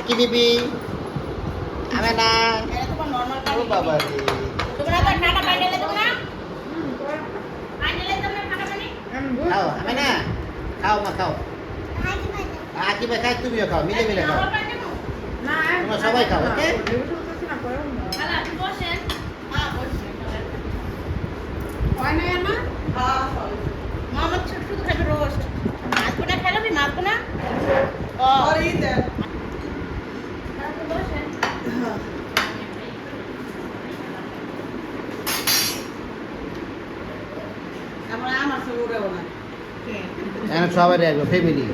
আকি বিবি আমি না এটা তোমার নরমাল ও বাবা রে তোমরা তো ঠান্ডা পানি ঢেলে দাও না পানি ঢেলে দাও না ঠান্ডা পানি খাও আমি না খাও মা খাও আকি ভাই খাই তুমিও খাও মিলে মিলে খাও না তোমরা সবাই খাও ওকে হ্যালো আপনি বসেন হ্যাঁ বসেন হয় না না মামা শুধু খাবে রোস্ট মাছ কোটা খেলাবি মাছ কোনা ও বসেন আমার সঙ্গে উড়াবো না এখন সবাই রাখবো ফ্যামিলি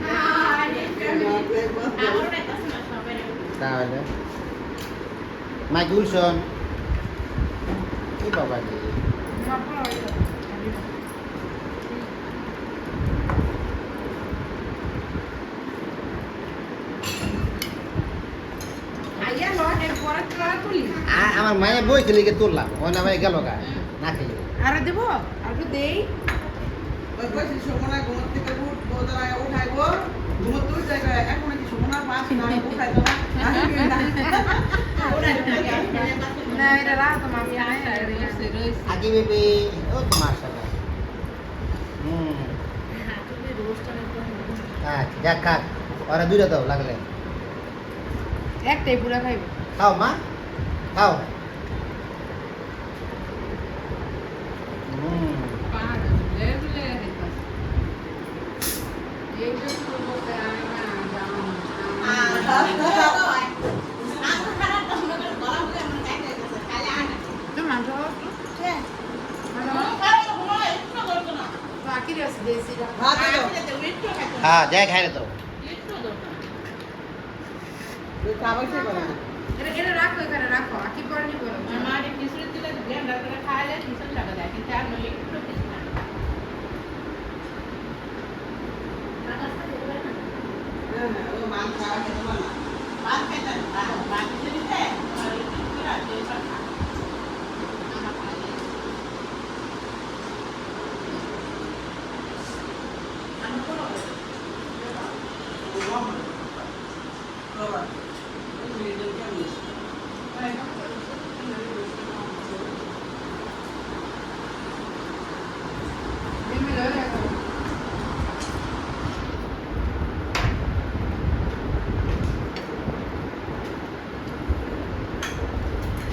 আমারও একটা আছে না সবাই তাহলে মাইক উইলসন কি বাবা রে আমার মায়ের বই ছিল লিখে তুললাম ও না ভাই গেল গা না খেয়ে আরো দেবো আর একটু দেই না এটা রাত মামি আগে বেবি ও তোমার সাথে আচ্ছা যাক খাক ওরা দুইটা দাও লাগলে একটাই পুরা খাইবে খাও মা খাও তো মাংস বাকি আছে দেশি হ্যাঁ যাই খাই না তো এটা রাখো এখানে রাখো আকি পরে নিবো মাছ খাওয়া খেতে পারো না মাছ খেতে